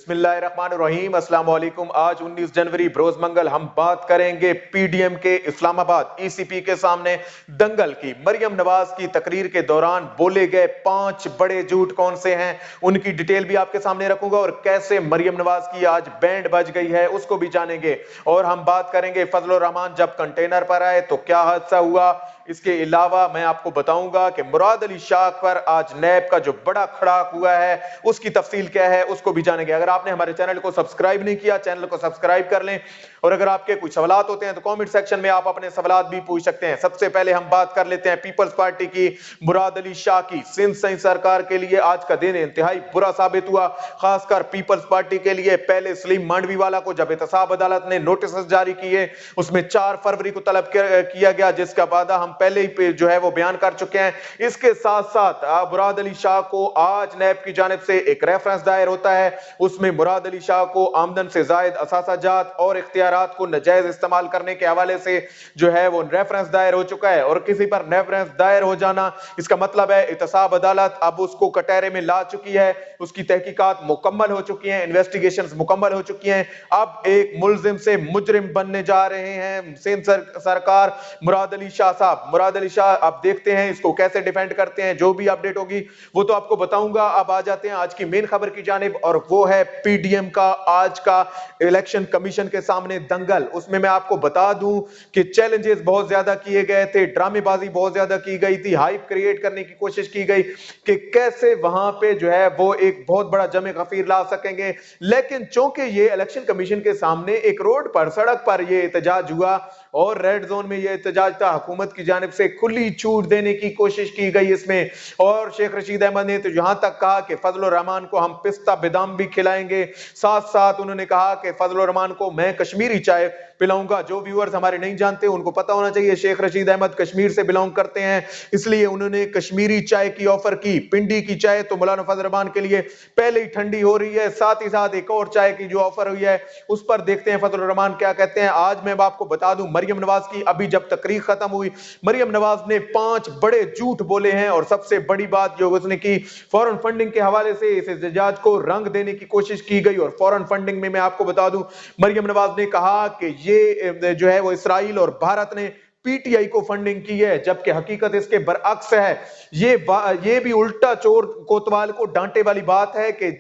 بسم اللہ الرحمن الرحیم۔ السلام علیکم۔ آج 19 جنوری بروز منگل ہم بات کریں گے پی ڈی ایم کے اسلام آباد ای سی پی کے سامنے دنگل کی۔ مریم نواز کی تقریر کے دوران بولے گئے 5 بڑے جھوٹ کون سے ہیں، ان کی ڈیٹیل بھی آپ کے سامنے رکھوں گا، اور کیسے مریم نواز کی آج بینڈ بج گئی ہے اس کو بھی جانیں گے۔ اور ہم بات کریں گے فضل الرحمان جب کنٹینر پر آئے تو کیا حادثہ ہوا۔ اس کے علاوہ میں آپ کو بتاؤں گا کہ مراد علی شاہ پر آج نیب کا جو بڑا کھڑاک ہوا ہے اس کی تفصیل کیا ہے اس کو بھی جانیں گے۔ اگر آپ نے ہمارے چینل کو سبسکرائب نہیں کیا، چینل کو سبسکرائب کر لیں، اور اگر آپ کے کچھ سوالات ہوتے ہیں تو کامنٹ سیکشن میں آپ اپنے سوالات بھی پوچھ سکتے ہیں۔ سب سے پہلے ہم بات کر لیتے ہیں پیپلز پارٹی کی، مراد علی شاہ کی۔ سندھ سنگھ سرکار کے لیے آج کا دن انتہائی برا ثابت ہوا، خاص کر پیپلز پارٹی کے لیے۔ پہلے سلیم مانڈوی والا کو جب احتساب عدالت نے نوٹسز جاری کیے، اس میں 4 فروری کو طلب کیا گیا، جس کا وعدہ ہم پہلے ہی جو ہے وہ بیان کر چکے ہیں۔ اس کے ساتھ ساتھ مراد علی شاہ کو آج نیب کی جانب سے ایک ریفرنس دائر ہوتا ہے، اس میں مراد علی شاہ کو آمدن سے زائد اثاثہ جات اور اختیارات کو ناجائز استعمال کرنے کے حوالے سے جو ہے وہ ریفرنس دائر ہو چکا ہے۔ اور کسی پر ریفرنس دائر ہو جانا اس کا مطلب ہے احتساب عدالت اب اس کو کٹہرے میں لا چکی ہے، اس کی تحقیقات مکمل ہو چکی ہیں، انویسٹیگیشنز مکمل ہو چکی ہیں۔ اب ایک ملزم سے مجرم بننے جا رہے ہیں سندھ سرکار، مراد علی شاہ صاحب۔ مراد علی شاہ اب دیکھتے ہیں اس کو کیسے ڈیفینڈ کرتے ہیں، جو بھی اپڈیٹ ہوگی وہ تو آپ کو بتاؤں گا۔ اب آ جاتے ہیں آج کی مین خبر کی جانب، اور وہ ہے پی ڈی ایم کا آج کا الیکشن کمیشن کے سامنے دنگل۔ اس میں آپ کو بتا دوں کہ چیلنجز بہت زیادہ کیے گئے تھے، ڈرامے بازی بہت زیادہ کی گئی تھی، ہائپ کریٹ کرنے کی کوشش کی گئی کہ کیسے وہاں پہ جو ہے وہ ایک بہت بڑا جمع غفیر لا سکیں گے۔ لیکن چونکہ یہ الیکشن کمیشن کے سامنے ایک روڈ پر، سڑک پر یہ احتجاج ہوا، اور ریڈ زون میں یہ احتجاج تھا، حکومت کی جانب سے کھلی چھوٹ دینے کی کوشش کی گئی اس میں، اور شیخ رشید احمد نے تو یہاں تک کہا کہ فضل الرحمان کو ہم پستہ بادام بھی کھلائیں گے۔ ساتھ ساتھ انہوں نے کہا کہ فضل الرحمان کو میں کشمیری چائے پلاؤں گا۔ جو ویورز ہمارے نہیں جانتے ان کو پتہ ہونا چاہیے، شیخ رشید احمد کشمیر سے بلانگ کرتے ہیں، اس لیے انہوں نے کشمیری چائے کی آفر کی۔ پنڈی کی چائے تو مولانا فضل الرحمان کے لیے پہلے ہی ٹھنڈی ہو رہی ہے، ساتھ ہی ساتھ ایک اور چائے کی جو آفر ہوئی ہے اس پر دیکھتے ہیں فضل الرحمان کیا کہتے ہیں۔ آج میں آپ کو بتا دوں مریم نواز کی ابھی جب تقریر ختم ہوئی، مریم نواز نے 5 بڑے جھوٹ بولے ہیں، اور سب سے بڑی بات جو اس نے کی، فورن فنڈنگ کے حوالے سے اس احتجاج کو رنگ دینے کی کوشش کی گئی۔ اور فورن فنڈنگ میں آپ کو بتا دوں مریم نواز نے کہا کہ یہ جو ہے وہ اسرائیل اور بھارت نے پی ٹی آئی کو فنڈنگ کی ہے، جبکہ حقیقت اس کے برعکس ہے۔ یہ بھی الٹا چور کوتوال کو ڈانٹے والی بات ہے کہ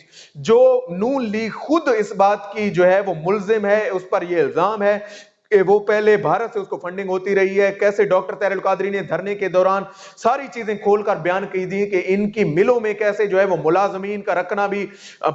جو نون لیگ خود اس بات کی جو ہے وہ ملزم ہے، اس پر یہ الزام ہے کہ وہ پہلے بھارت سے اس کو فنڈنگ ہوتی رہی ہے۔ کیسے ڈاکٹر طاہر القادری نے دھرنے کے دوران ساری چیزیں کھول کر بیان کی دی کہ ان کی ملوں میں کیسے جو ہے وہ ملازمین کا رکھنا بھی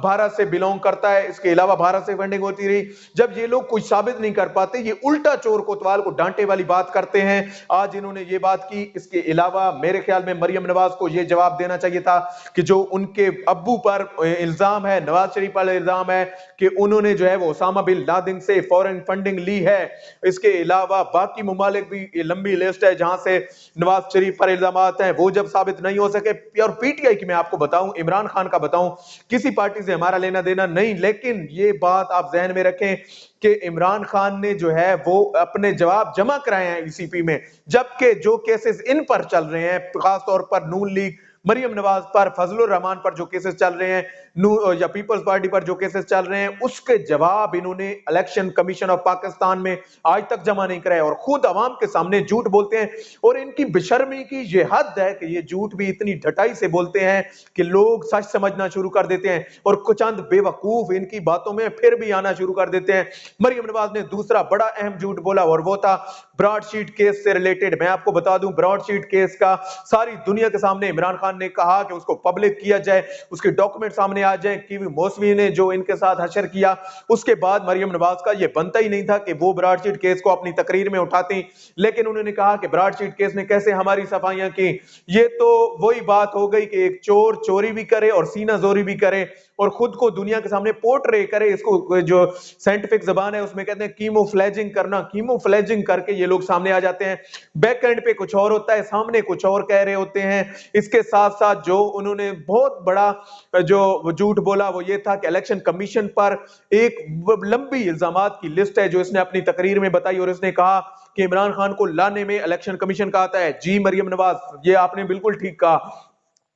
بھارت سے بلونگ کرتا ہے، اس کے علاوہ بھارت سے فنڈنگ ہوتی رہی۔ جب یہ لوگ کچھ ثابت نہیں کر پاتے، یہ الٹا چور کوتوال کو ڈانٹے والی بات کرتے ہیں۔ آج انہوں نے یہ بات کی۔ اس کے علاوہ میرے خیال میں مریم نواز کو یہ جواب دینا چاہیے تھا کہ جو ان کے ابو پر الزام ہے، نواز شریف پر الزام ہے کہ انہوں نے جو ہے وہ اسامہ بن لادن سے فورن فنڈنگ لی ہے۔ اس کے علاوہ باقی ممالک بھی لمبی لسٹ ہے جہاں سے نواز شریف پر الزامات ہیں، وہ جب ثابت نہیں ہو سکے۔ اور پی ٹی آئی کی میں آپ کو بتاؤں، عمران خان کا بتاؤں، کسی پارٹی سے ہمارا لینا دینا نہیں، لیکن یہ بات آپ ذہن میں رکھیں کہ عمران خان نے جو ہے وہ اپنے جواب جمع کرائے ہیں ای سی پی میں، جبکہ جو کیسز ان پر چل رہے ہیں، خاص طور پر نون لیگ، مریم نواز پر، فضل الرحمان پر جو کیسز چل رہے ہیں، یا پیپلز پارٹی پر جو کیسز چل رہے ہیں، اس کے جواب انہوں نے الیکشن کمیشن آف پاکستان میں آج تک جمع نہیں کرائے، اور خود عوام کے سامنے جھوٹ بولتے ہیں۔ اور ان کی بشرمی کی یہ حد ہے کہ یہ جھوٹ بھی اتنی ڈھٹائی سے بولتے ہیں کہ لوگ سچ سمجھنا شروع کر دیتے ہیں، اور کچھ چند بے وقوف ان کی باتوں میں پھر بھی آنا شروع کر دیتے ہیں۔ مریم نواز نے دوسرا بڑا اہم جھوٹ بولا، اور وہ تھا براڈ شیٹ کیس سے ریلیٹڈ۔ میں آپ کو بتا دوں براڈ شیٹ کیس کا ساری دنیا کے سامنے عمران خان نے کہا کہ اس کو پبلک کیا جائے، اس کے ڈاکومنٹ سامنے آ جائیں۔ کی وی موسوی نے جو ان کے ساتھ حشر کیا، اس کے بعد مریم نواز کا یہ بنتا ہی نہیں تھا کہ وہ براڈ شیٹ کیس کو اپنی تقریر میں اٹھاتی، لیکن انہوں نے کہا کہ براڈ شیٹ کیس نے کیسے ہماری صفائیاں کی۔ یہ تو وہی بات ہو گئی کہ ایک چور چوری بھی کرے اور سینہ زوری بھی کرے، اور خود کو دنیا کے سامنے پورٹرے کرے۔ اس کو جو سائنٹیفک زبان ہے اس میں کہتے ہیں کیمو فلیجنگ کرنا، کیمو فلیجنگ کر کے یہ لوگ سامنے آ جاتے ہیں۔ بیک اینڈ پہ کچھ اور ہوتا ہے، سامنے کچھ اور کہہ رہے ہوتے ہیں۔ اس کے ساتھ ساتھ جو انہوں نے بہت بڑا جو جھوٹ بولا وہ یہ تھا کہ الیکشن کمیشن پر ایک لمبی الزامات کی لسٹ ہے جو اس نے اپنی تقریر میں بتائی، اور اس نے کہا کہ عمران خان کو لانے میں الیکشن کمیشن کا آتا ہے۔ جی مریم نواز، یہ آپ نے بالکل ٹھیک کہا،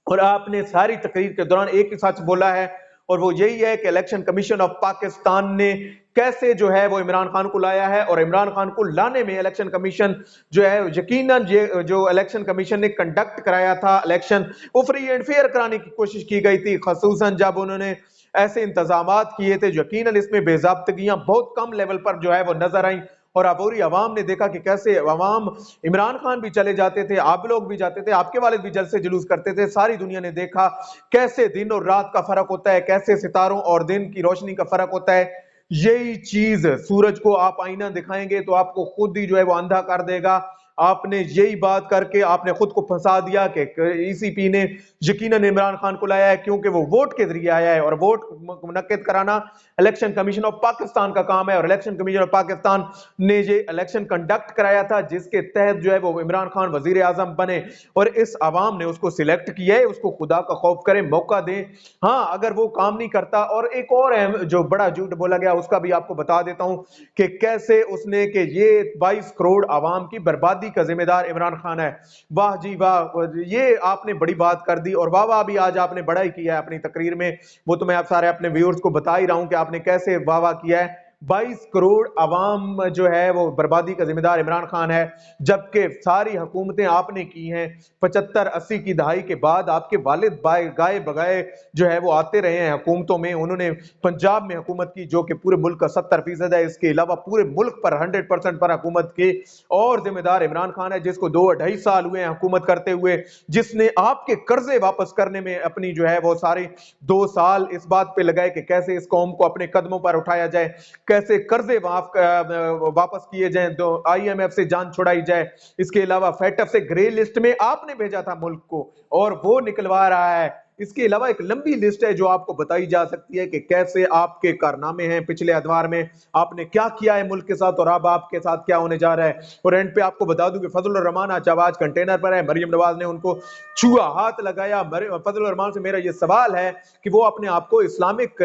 اور آپ نے ساری تقریر کے دوران ایک ہی سچ بولا ہے، اور وہ یہی ہے کہ الیکشن کمیشن آف پاکستان نے کیسے جو ہے وہ عمران خان کو لایا ہے، اور عمران خان کو لانے میں الیکشن کمیشن جو ہے یقیناً یہ جو الیکشن کمیشن نے کنڈکٹ کرایا تھا الیکشن، وہ فری اینڈ فیئر کرانے کی کوشش کی گئی تھی، خصوصاً جب انہوں نے ایسے انتظامات کیے تھے یقیناً اس میں بے ضابطگیاں بہت کم لیول پر جو ہے وہ نظر آئیں، اور عبوری عوام نے دیکھا کہ کیسے عوام، عمران خان بھی چلے جاتے تھے، آپ لوگ بھی جاتے تھے، آپ کے والد بھی جلسے جلوس کرتے تھے، ساری دنیا نے دیکھا کیسے دن اور رات کا فرق ہوتا ہے، کیسے ستاروں اور دن کی روشنی کا فرق ہوتا ہے۔ یہی چیز سورج کو آپ آئینہ دکھائیں گے تو آپ کو خود ہی جو ہے وہ اندھا کر دے گا۔ آپ نے یہی بات کر کے آپ نے خود کو پھنسا دیا کہ ای سی پی نے یقیناً عمران خان کو لایا ہے کیونکہ وہ ووٹ کے ذریعے آیا ہے، اور ووٹ منعقد کرانا الیکشن کمیشن آف پاکستان کا کام ہے، اور الیکشن کمیشن آف پاکستان نے یہ الیکشن کنڈکٹ کرایا تھا جس کے تحت جو ہے وہ عمران خان وزیر اعظم بنے، اور اس عوام نے اس کو سلیکٹ کیا ہے۔ اس کو خدا کا خوف کریں، موقع دیں۔ ہاں اگر وہ کام نہیں کرتا، اور ایک اور اہم جو بڑا جھوٹ بولا گیا اس کا بھی آپ کو بتا دیتا ہوں کہ کیسے اس نے کہ یہ 22 کروڑ عوام کی بربادی کا ذمہ دار عمران خان ہے۔ واہ جی واہ، یہ آپ نے بڑی بات کر دی، اور واہ واہ بھی آج آپ نے بڑا ہی کیا ہے اپنی تقریر میں، وہ تو میں آپ سارے اپنے ویورز کو بتا ہی رہا ہوں کہ آپ نے کیسے واہ واہ کیا ہے۔ 22 کروڑ عوام جو ہے وہ بربادی کا ذمہ دار عمران خان ہے، جبکہ ساری حکومتیں آپ نے کی ہیں 75-80 کی دہائی کے بعد۔ آپ کے والد گائے بگائے جو ہے وہ آتے رہے ہیں حکومتوں میں، انہوں نے پنجاب میں حکومت کی جو کہ پورے ملک کا 70% ہے، اس کے علاوہ پورے ملک پر 100% پر حکومت کی، اور ذمہ دار عمران خان ہے جس کو 2-2.5 سال ہوئے ہیں حکومت کرتے ہوئے، جس نے آپ کے قرضے واپس کرنے میں اپنی جو ہے وہ سارے 2 سال اس بات پہ لگائے کہ کیسے اس قوم کو اپنے قدموں پر اٹھایا جائے، کیسے قرضے واپس کیے جائیں، آئی ایم ایف سے جان چھڑائی جائے، اس کے علاوہ فیٹ ایف سے گرے لسٹ میں آپ نے بھیجا تھا ملک کو، اور وہ نکلوا رہا ہے۔ اس کے علاوہ ایک لمبی لسٹ ہے جو آپ کو بتائی جا سکتی ہے کہ کیسے آپ کے کارنامے ہیں پچھلے ادوار میں، آپ نے کیا کیا ہے ملک کے ساتھ، اور اب آپ کے ساتھ کیا ہونے جا رہا ہے۔ اور اینڈ پہ آپ کو بتا دوں کہ فضل الرحمان آج کنٹینر پر ہے، مریم نواز نے ان کو چھوا، ہاتھ لگایا۔ فضل الرحمان سے میرا یہ سوال ہے کہ وہ اپنے آپ کو اسلامک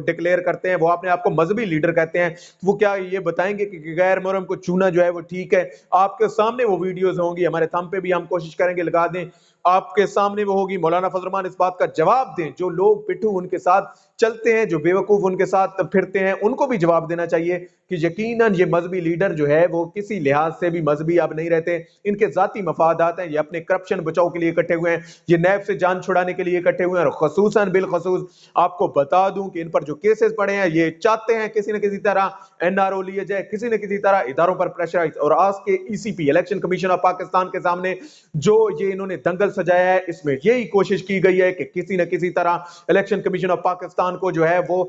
ڈکلیئر کرتے ہیں، وہ اپنے آپ کو مذہبی لیڈر کہتے ہیں، وہ کیا یہ بتائیں گے کہ غیر محرم کو چھونا جو ہے وہ ٹھیک ہے؟ آپ کے سامنے وہ ویڈیوز ہوں گی، ہمارے تھم پہ بھی ہم کوشش کریں گے لگا دیں، آپ کے سامنے وہ ہوگی۔ مولانا فضل الرحمان اس بات کا جواب دیں، جو لوگ پٹھو ان کے ساتھ چلتے ہیں، جو بیوقوف ان کے ساتھ پھرتے ہیں، ان کو بھی جواب دینا چاہیے کہ یقیناً یہ مذہبی لیڈر جو ہے وہ کسی لحاظ سے بھی مذہبی اب نہیں رہتے، ان کے ذاتی مفادات ہیں، یہ اپنے کرپشن بچاؤ کے لیے اکٹھے ہوئے ہیں، یہ نیب سے جان چھڑانے کے لیے اکٹھے ہوئے ہیں، اور خصوصاً بالخصوص آپ کو بتا دوں کہ ان پر جو کیسز پڑے ہیں، یہ چاہتے ہیں کسی نہ کسی طرح این آر او لیے جائے، کسی نہ کسی طرح اداروں پر پریشرائز، اور آج کے ای سی پی الیکشن کمیشن آف پاکستان کے سامنے جو یہ انہوں نے دنگل سجایا ہے، اس میں یہی کوشش کی گئی ہے کہ کسی نہ کسی طرح الیکشن کمیشن آف پاکستان کو جو ہے وہ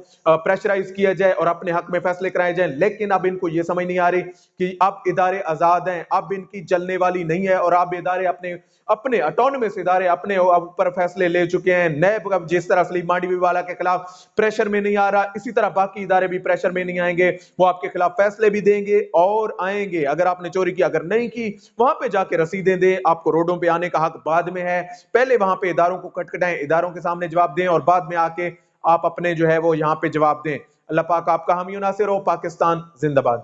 پریشرائز کیا جائے اور اپنے حق میں فیصلے کرائے جائیں۔ لیکن اب ان کو یہ سمجھ نہیں آ رہی کہ اب ادارے آزاد ہیں، اب ان کی چلنے والی نہیں ہے، اور اب ادارے اپنے اٹونومس ادارے اپنے اوپر فیصلے لے چکے ہیں۔ نیب اب جس طرح سلیم مانڈی والا کے خلاف پریشر میں نہیں آ رہا، اسی طرح باقی ادارے بھی پریشر میں نہیں آئیں گے، وہ آپ کے خلاف فیصلے بھی دیں گے اور آئیں گے۔ اگر آپ نے چوری کی، اگر نہیں کی، وہاں پہ جا کے رسیدیں دیں، آپ کو روڈوں پہ آنے کا حق بعد میں ہے، پہلے وہاں پہ اداروں کو کٹکھٹائیں، اداروں کے سامنے جواب دیں، اور بعد میں آ کے آپ اپنے جو ہے وہ یہاں پہ جواب دیں۔ اللہ پاک آپ کا حامی و ناصر ہو۔ پاکستان زندہ باد۔